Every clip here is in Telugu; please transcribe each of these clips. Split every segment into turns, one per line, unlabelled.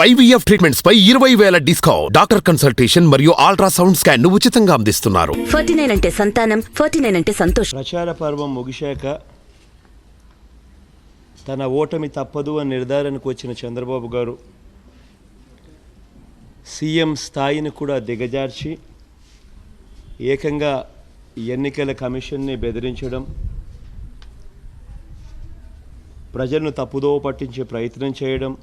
IVF ట్రీట్మెంట్స్ పై 20,000 డిస్కౌంట్. డాక్టర్ కన్సల్టేషన్ మరియు అల్ట్రాసౌండ్ స్కాన్ ను ఉచితంగా అందిస్తున్నారు.
49 అంటే సంతానం, 49 అంటే సంతోషం.
ప్రచార పర్వం ముగిశాక తన ఓటమి తప్పదు అని నిర్ధారణకు వచ్చిన చంద్రబాబు గారు సీఎం స్థాయిని కూడా దిగజార్చి ఏకంగా ఎన్నికల కమిషన్ని బెదిరించడం, ప్రజలను తప్పుదోవ పట్టించే ప్రయత్నం చేయడం,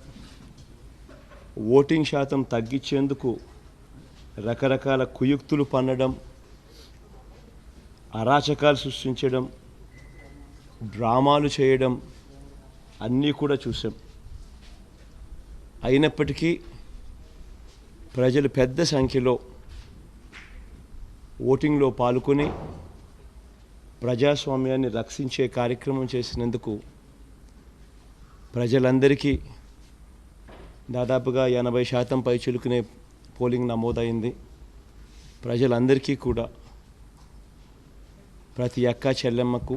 ఓటింగ్ శాతం తగ్గించేందుకు రకరకాల కుయుక్తులు పన్నడం, అరాచకాలు సృష్టించడం, డ్రామాలు చేయడం అన్నీ కూడా చూసాం. అయినప్పటికీ ప్రజలు పెద్ద సంఖ్యలో ఓటింగ్లో పాల్గొని ప్రజాస్వామ్యాన్ని రక్షించే కార్యక్రమం చేసినందుకు ప్రజలందరికీ దాదాపుగా 80% పైచిలుకునే పోలింగ్ నమోదైంది. ప్రజలందరికీ కూడా ప్రతి అక్క చెల్లెమ్మకు,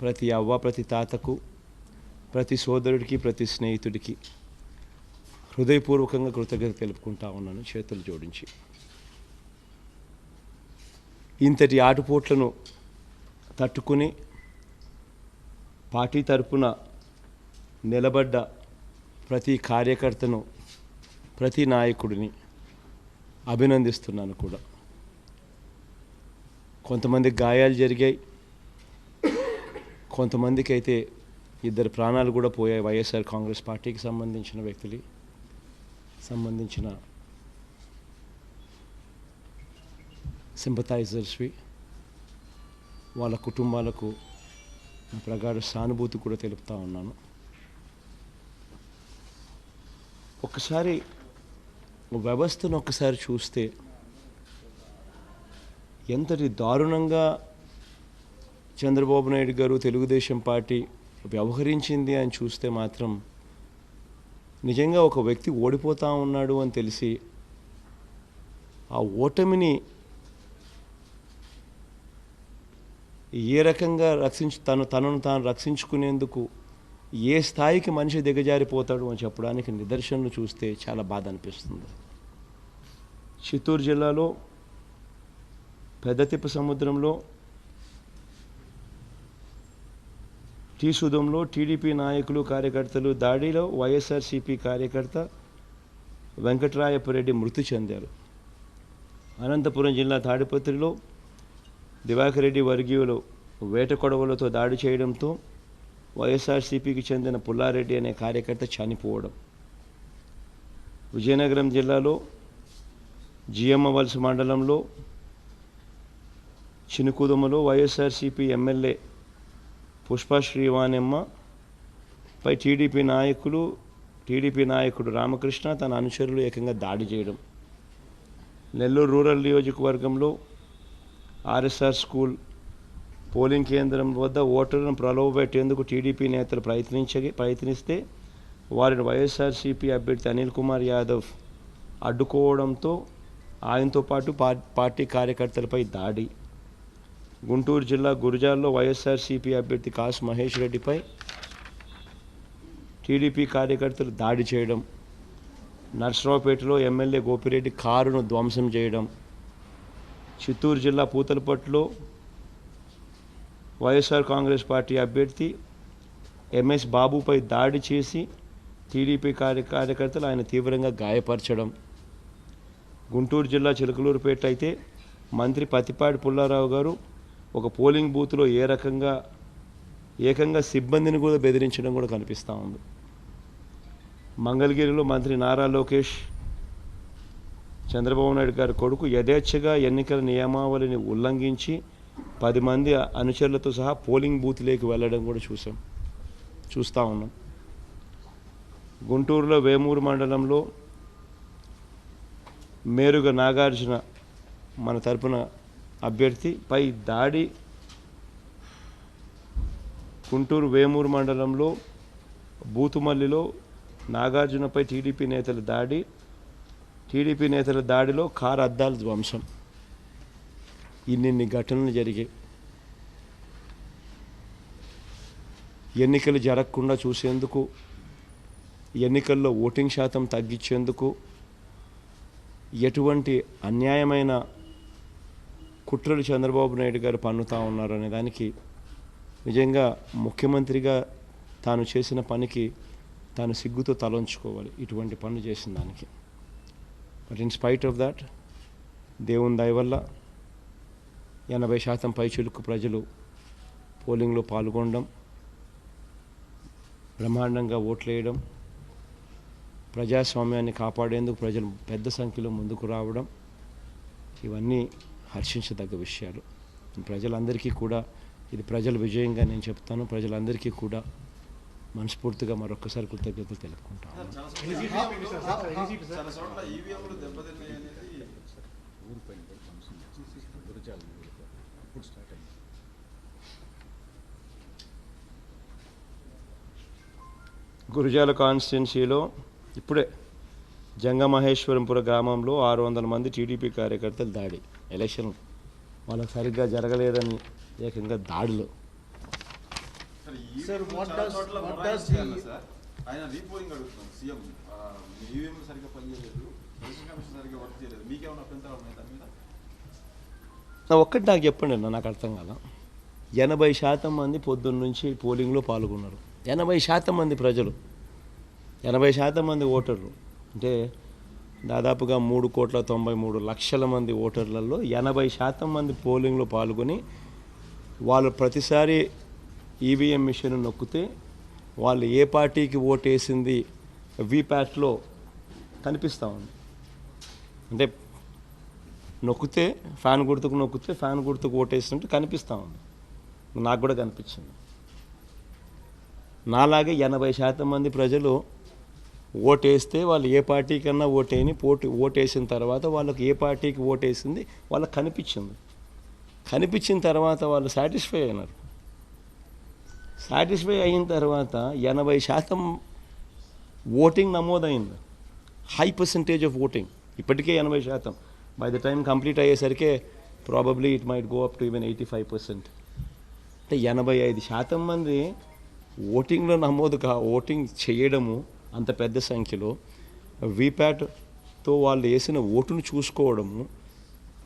ప్రతి అవ్వ ప్రతి తాతకు, ప్రతి సోదరుడికి, ప్రతి స్నేహితుడికి హృదయపూర్వకంగా కృతజ్ఞత తెలుపుకుంటా ఉన్నాను చేతులు జోడించి. ఇంతటి ఆటుపోట్లను తట్టుకుని పార్టీ తరపున నిలబడ్డ ప్రతి కార్యకర్తను, ప్రతి నాయకుడిని అభినందిస్తున్నాను కూడా. కొంతమంది గాయాలు జరిగాయి, కొంతమందికి అయితే 2 ప్రాణాలు కూడా పోయాయి. వైఎస్ఆర్ కాంగ్రెస్ పార్టీకి సంబంధించిన వ్యక్తులు, సంబంధించిన సింపథైజర్స్వి, వాళ్ళ కుటుంబాలకు ప్రగాఢ సానుభూతి కూడా తెలుపుతా ఉన్నాను. ఒకసారి వ్యవస్థను ఒకసారి చూస్తే ఎంతటి దారుణంగా చంద్రబాబు నాయుడు గారు, తెలుగుదేశం పార్టీ వ్యవహరించింది అని చూస్తే మాత్రం నిజంగా ఒక వ్యక్తి ఓడిపోతూ ఉన్నాడు అని తెలిసి ఆ ఓటమిని ఏ రకంగా తనను తాను రక్షించుకునేందుకు ఏ స్థాయికి మనిషి దిగజారిపోతాడు అని చెప్పడానికి నిదర్శనలు చూస్తే చాలా బాధ అనిపిస్తుంది. చిత్తూరు జిల్లాలో పెద్దతిప్ప సముద్రంలో టీసుదంలో టీడీపీ నాయకులు, కార్యకర్తలు దాడిలో వైఎస్ఆర్సీపీ కార్యకర్త వెంకట్రాయపురెడ్డి మృతి చెందారు. అనంతపురం జిల్లా తాడిపత్రిలో దివాకర్ రెడ్డి వర్గీయులు వేట కొడవలతో దాడి చేయడంతో వైఎస్ఆర్సీపీకి చెందిన పుల్లారెడ్డి అనే కార్యకర్త చనిపోవడం. విజయనగరం జిల్లాలో జియమ్మవలస మండలంలో చినుకుదుమలో వైఎస్ఆర్సీపీ ఎమ్మెల్యే పుష్ప శ్రీవాణెమ్మ పై టీడీపీ నాయకుడు రామకృష్ణ తన అనుచరులు ఏకంగా దాడి చేయడం. నెల్లూరు రూరల్ నియోజకవర్గంలో ఆర్ఎస్ఆర్ స్కూల్ పోలింగ్ కేంద్రం వద్ద ఓటర్లను ప్రలోభపెట్టేందుకు టీడీపీ నేతలు ప్రయత్నిస్తే వారిని వైఎస్ఆర్సీపీ అభ్యర్థి అనిల్ కుమార్ యాదవ్ అడ్డుకోవడంతో ఆయనతో పాటు పార్టీ కార్యకర్తలపై దాడి. గుంటూరు జిల్లా గురజాల్లో వైఎస్ఆర్సీపీ అభ్యర్థి కాసు మహేష్ రెడ్డిపై టీడీపీ కార్యకర్తలు దాడి చేయడం. నర్సరావుపేటలో ఎమ్మెల్యే గోపిరెడ్డి కారును ధ్వంసం చేయడం. చిత్తూరు జిల్లా పూతలపట్టులో వైఎస్ఆర్ కాంగ్రెస్ పార్టీ అభ్యర్థి ఎంఎస్ బాబుపై దాడి చేసి టీడీపీ కార్యకర్తలు ఆయన తీవ్రంగా గాయపరచడం. గుంటూరు జిల్లా చిలకలూరుపేట అయితే మంత్రి పత్తిపాటి పుల్లారావు గారు ఒక పోలింగ్ బూత్లో ఏకంగా సిబ్బందిని కూడా బెదిరించడం కూడా కనిపిస్తూ ఉంది. మంగళగిరిలో మంత్రి నారా లోకేష్ చంద్రబాబు నాయుడు గారి కొడుకు యథేచ్ఛగా ఎన్నికల నియమావళిని ఉల్లంఘించి 10 మంది అనుచరులతో సహా పోలింగ్ బూత్లోకి వెళ్ళడం కూడా చూస్తూ ఉన్నాం. గుంటూరులో వేమూరు మండలంలో మేరుగ నాగార్జున మన తరపున అభ్యర్థిపై దాడి. గుంటూరు వేమూరు మండలంలో బూతుమల్లిలో నాగార్జునపై టీడీపీ నేతల దాడిలో కారు అద్దాల ధ్వంసం. ఇన్ని ఘటనలు జరిగాయి. ఎన్నికలు జరగకుండా చూసేందుకు ఎన్నికల్లో ఓటింగ్ శాతం తగ్గించేందుకు ఎటువంటి అన్యాయమైన కుట్రలు చంద్రబాబు నాయుడు గారు పన్నుతా ఉన్నారు అనే దానికి నిజంగా ముఖ్యమంత్రిగా తాను చేసిన పనికి తాను సిగ్గుతో తలంచుకోవాలి, ఇటువంటి పనులు చేసిన దానికి. But in spite of that, దేవుని దయ వల్ల 80% పైచిలుకు ప్రజలు పోలింగ్లో పాల్గొనడం, బ్రహ్మాండంగా ఓట్లేయడం, ప్రజాస్వామ్యాన్ని కాపాడేందుకు ప్రజలు పెద్ద సంఖ్యలో ముందుకు రావడం, ఇవన్నీ హర్షించదగ్గ విషయాలు. ప్రజలందరికీ కూడా ఇది ప్రజల విజయంగా నేను చెప్తాను. ప్రజలందరికీ కూడా మనస్ఫూర్తిగా మరొకసారి కృతజ్ఞతలు తెలుపుకుంటాను. గురజాల కాన్స్టిట్యున్సీలో ఇప్పుడే జంగమహేశ్వరంపుర గ్రామంలో 600 మంది టీడీపీ కార్యకర్తలు దాడి. ఎలక్షన్ వాళ్ళకి సరిగ్గా జరగలేదని ఏకంగా దాడులు. ఒక్కటి నాకు చెప్పండి అన్న, నాకు అర్థం కాదా. 80% మంది పొద్దున్న నుంచి పోలింగ్లో పాల్గొన్నారు. 80% మంది ప్రజలు, 80% మంది ఓటర్లు అంటే దాదాపుగా 3,93,00,000 మంది ఓటర్లలో 80% మంది పోలింగ్లో పాల్గొని వాళ్ళు ప్రతిసారి ఈవీఎం మిషన్ నొక్కితే వాళ్ళు ఏ పార్టీకి ఓటేసింది వీప్యాట్లో కనిపిస్తూ ఉంది. అంటే నొక్కితే ఫ్యాన్ గుర్తుకు ఓటేసినట్టు కనిపిస్తూ ఉంది. నాకు కూడా కనిపించింది. నాలాగే 80% మంది ప్రజలు ఓటేస్తే వాళ్ళు ఏ పార్టీకన్నా ఓటేసిన తర్వాత వాళ్ళకి ఏ పార్టీకి ఓటేసింది వాళ్ళకి కనిపించిన తర్వాత వాళ్ళు సాటిస్ఫై అయినారు. సాటిస్ఫై అయిన తర్వాత 80% ఓటింగ్ నమోదైంది. హై పర్సంటేజ్ ఆఫ్ ఓటింగ్ ఇప్పటికే 80%. బై ద టైం కంప్లీట్ అయ్యేసరికి probably it might go up to even 85%. అంటే 85% మంది ఓటింగ్లో ఓటింగ్ చేయడము, అంత పెద్ద సంఖ్యలో వీప్యాట్తో వాళ్ళు వేసిన ఓటును చూసుకోవడము,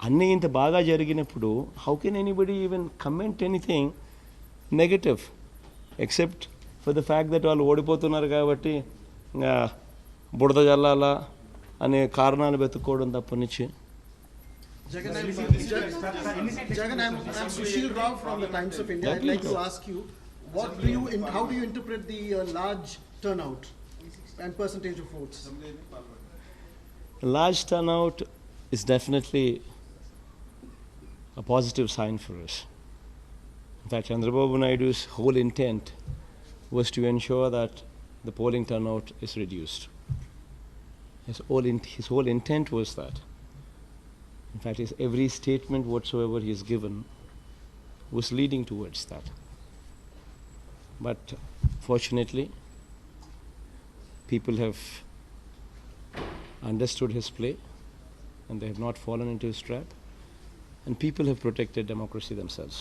అన్నీ ఇంత బాగా జరిగినప్పుడు how can anybody even comment anything negative except for the fact that వాళ్ళు ఓడిపోతున్నారు కాబట్టి బుడద జల్లాలా అనే కారణాలు వెతుక్కోవడం తప్పనిచ్చి.
Jagan, I'm Sushil Rao from the Times of India. I'd like to ask you, how do you interpret the large turnout and percentage of votes?
Large turnout is definitely a positive sign for us. In fact, Chandrababu Naidu's whole intent was to ensure that the polling turnout is reduced. His whole intent was that. In fact, every statement whatsoever he has given was leading towards that. But fortunately, people have understood his play and they have not fallen into his trap, and people have protected democracy themselves.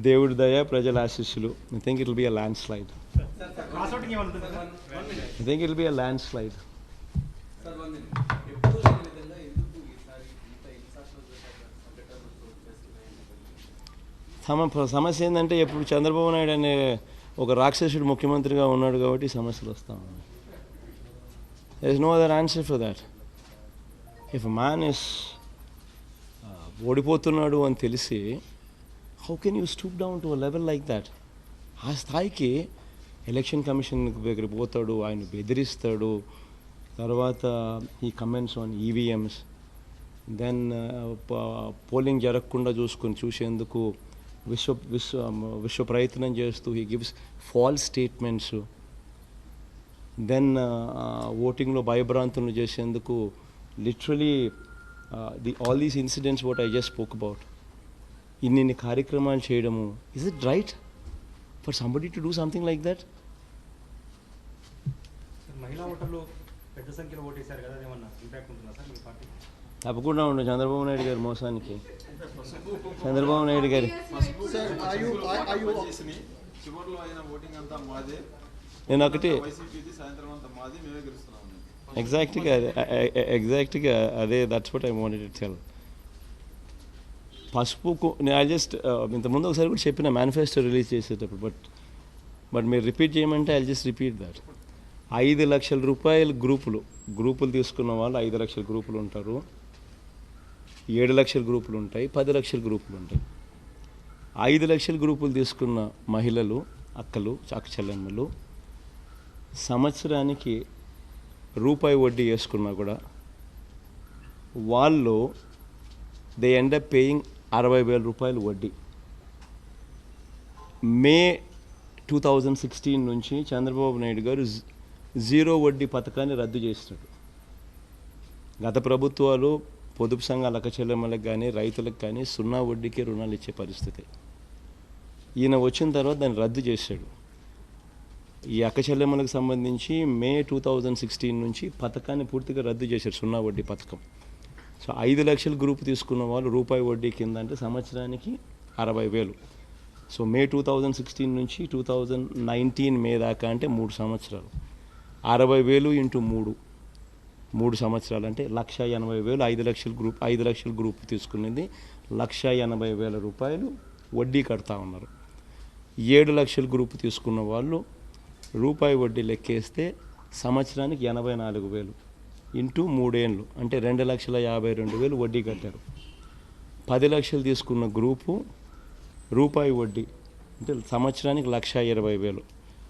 దేవుడి దయ, ప్రజల ఆశీస్సులు. I think it will be a landslide. I think it will be a landslide. సమస్య ఏంటంటే ఇప్పుడు చంద్రబాబు నాయుడు అనే ఒక రాక్షసుడు ముఖ్యమంత్రిగా ఉన్నాడు కాబట్టి సమస్యలు వస్తూ ఉన్నాయి. There is no other answer for that. If a man is ఓడిపోతున్నాడు అని తెలిసి how can you stoop down to a level like that? ఆ స్థాయికి ఎలక్షన్ కమిషన్ దగ్గర పోతాడు, ఆయన బెదిరిస్తాడు. తర్వాత ఈ comments on EVMs, then polling జరగకుండా చూసేందుకు విశ్వ ప్రయత్నం చేస్తూ he gives false statements. Then ఓటింగ్లో భయభ్రాంతులను చేసేందుకు literally all these incidents what I just spoke about, ఇన్ని కార్యక్రమాలు చేయడము, is it right for somebody to do something like that?
మహిళా ఓటర్లు పెద్ద సంఖ్యలో ఓటేశారు కదా, ఏమన్నా ఇంపాక్ట్ ఉంటుందా సార్ మీ పార్టీ?
తప్పకుండా ఉండు చంద్రబాబు నాయుడు గారి మోసానికి. చంద్రబాబు నాయుడు గారి
Sir, are you
చివరిలో అయిన ఓటింగ్ అంతా మాదే,
నేను ఒకటి
వైసీపీది, సాయంత్రం అంతా మాది, మేమే గెలుస్తున్నాం.
ఎగ్జాక్ట్గా అదే that's what I wanted to tell. పసుపు నేను జస్ట్ ఇంతకుముందు ఒకసారి కూడా చెప్పిన మేనిఫెస్టో రిలీజ్ చేసేటప్పుడు, బట్ మీరు రిపీట్ చేయమంటే ఐ జస్ట్ రిపీట్ దట్. 5 లక్షల రూపాయల గ్రూపులు తీసుకున్న వాళ్ళు 5 లక్షల గ్రూపులు ఉంటారు, 7 లక్షల గ్రూపులు ఉంటాయి, 10 లక్షల గ్రూపులు ఉంటాయి. 5 లక్షల గ్రూపులు తీసుకున్న మహిళలు, అక్కలు, చెల్లెమ్మలు సంవత్సరానికి రూపాయి వడ్డీ వేసుకున్నా కూడా వాళ్ళు దే ఎండ్ అప్ పేయింగ్ 60,000 రూపాయలు వడ్డీ. మే 2016 నుంచి చంద్రబాబు నాయుడు గారు జీరో వడ్డీ పథకాన్ని రద్దు చేసినాడు. గత ప్రభుత్వాలు పొదుపు సంఘాల చెల్లెమ్మలకు కానీ రైతులకు కానీ 0 వడ్డీకే రుణాలు ఇచ్చే పరిస్థితి. ఈయన వచ్చిన తర్వాత దాన్ని రద్దు చేశాడు. ఈ చెల్లెమ్మలకు సంబంధించి మే 2016 నుంచి పథకాన్ని పూర్తిగా రద్దు చేశారు, 0 వడ్డీ పథకం. సో 5 లక్షల గ్రూప్ తీసుకున్న వాళ్ళు రూపాయి వడ్డీ కింద అంటే సంవత్సరానికి 60,000. సో మే 2016 నుంచి 2019 మే దాకా అంటే 3 సంవత్సరాలు. 60,000 ఇంటూ 3 సంవత్సరాలు అంటే 1,80,000. 5 లక్షల గ్రూప్ తీసుకునేది 1,80,000 రూపాయలు వడ్డీ కడతా ఉన్నారు. 7 లక్షల గ్రూప్ తీసుకున్న వాళ్ళు రూపాయి వడ్డీ లెక్కేస్తే సంవత్సరానికి 84,000 ఇంటూ 3 ఏళ్ళు అంటే 2,52,000 వడ్డీ కట్టారు. 10 లక్షలు తీసుకున్న గ్రూపు రూపాయి వడ్డీ అంటే సంవత్సరానికి 1,20,000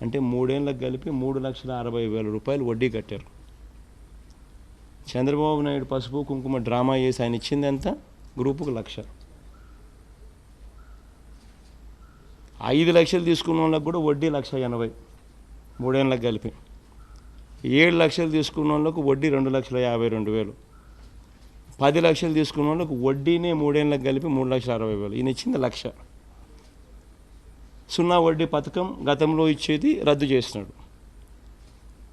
అంటే 3 ఏళ్ళకి కలిపి 3,60,000 రూపాయలు వడ్డీ కట్టారు. చంద్రబాబు నాయుడు పసుపు కుంకుమ డ్రామా చేసి ఆయన ఇచ్చింది ఎంత? గ్రూపుకు 1,00,000. 5 లక్షలు తీసుకున్న వాళ్ళకి కూడా వడ్డీ 1,80,000 3 ఏళ్ళకి కలిపి. 7 లక్షలు తీసుకున్న వాళ్ళకు వడ్డీ 2,52,000. 10 లక్షలు తీసుకున్న వాళ్ళకు వడ్డీనే 3 ఏళ్ళకి కలిపి 3,60,000. ఈయన ఇచ్చింది 1,00,000. 0 వడ్డీ పథకం గతంలో ఇచ్చేది రద్దు చేసినాడు.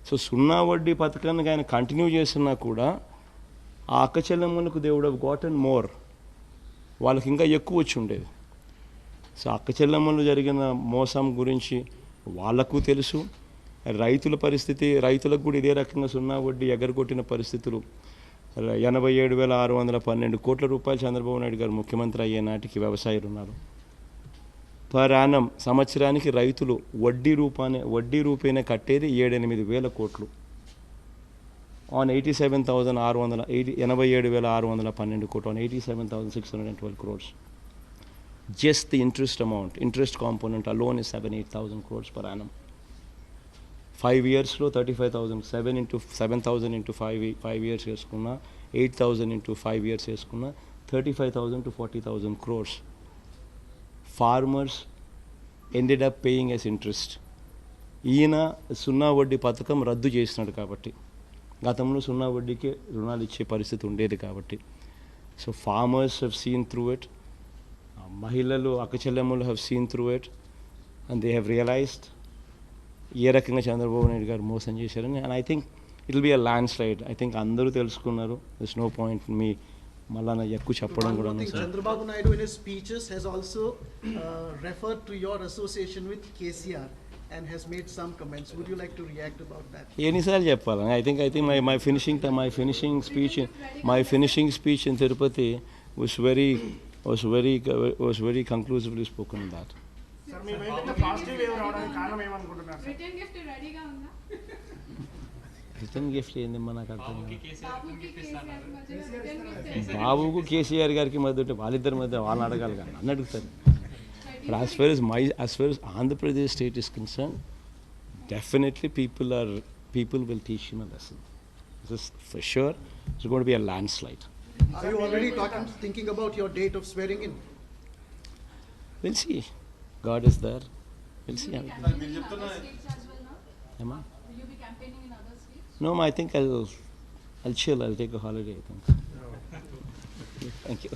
సో 0 వడ్డీ పథకాన్ని ఆయన కంటిన్యూ చేస్తున్నా కూడా ఆ చెల్లెమ్మలకు they would have gotten more, వాళ్ళకి ఇంకా ఎక్కువ వచ్చి ఉండేది. సో చెల్లెమ్మలు జరిగిన మోసం గురించి వాళ్లకు తెలుసు. రైతుల పరిస్థితి, రైతులకు కూడా ఇదే రకంగా 0 వడ్డీ ఎగరగొట్టిన పరిస్థితులు. 87,612 కోట్ల రూపాయలు చంద్రబాబు నాయుడు గారు ముఖ్యమంత్రి అయ్యే నాటికి వ్యవసాయ రుణాలు పర్ యానం సంవత్సరానికి రైతులు వడ్డీ రూపేనే కట్టేది 7-8 కోట్లు ఆన్ 87,612 కోట్లు on 87,612 crores. Just the interest component alone is 7,000-8,000 crores per annum. 5 years లో 35,000, 7,000 into 5 years వేసుకున్నా, 8,000 into 5 years వేసుకున్నా 35,000 to 40,000 crores. Farmers ended up paying as interest. ఈయన 0 వడ్డీ పథకం రద్దు చేసినాడు కాబట్టి, గతంలో 0 వడ్డీకే రుణాలు ఇచ్చే పరిస్థితి ఉండేది కాబట్టి. So farmers have seen through it, మహిళలు చెల్లెమ్మలు have seen through it and they have realised ఏ రకంగా చంద్రబాబు నాయుడు గారు మోసం చేశారని. And I think it will be a landslide. I think అందరూ తెలుసుకున్నారు. దిస్ నో పాయింట్ మీ మళ్ళా ఎక్కువ చెప్పడం కూడా.
Chandrababu Naidu in his speeches has also referred to your association with KCR and has made some comments. Would you like to react about that?
ఎన్నిసార్లు చెప్పాలి? I think my finishing speech in Tirupati was very conclusively spoken on that.
Sir మీ వైపు ఇంత పాజిటివ్ వేవ్ రావడానికి కారణం ఏమనుకుంటున్నారు సార్?
రిటర్న్ గిఫ్ట్ రెడీగా ఉందా?
రిటర్న్ గిఫ్ట్ ఏందమ్మా నాకు అర్థం కాదు.
బాబుకి కేసీఆర్ మధ్య రిటర్న్ గిఫ్ట్
బాబుకు కేసీఆర్ గారికి మధ్య ఉంటే వాళ్ళిద్దరి మధ్య వాళ్ళని అడగాలి కానీ నన్ను అడుగుతారు. But as far as Andhra Pradesh state is concerned, definitely people will teach him a lesson. This is for sure. It's going to be a landslide.
Are you already thinking about your date of swearing in?
We'll see. God is there. We'll see how it goes.
మీరు చెప్తున్న
states as well now?
Emma?
Will you be campaigning in other states?
No, I think I'll chill. I'll take a holiday, I think. Thank you.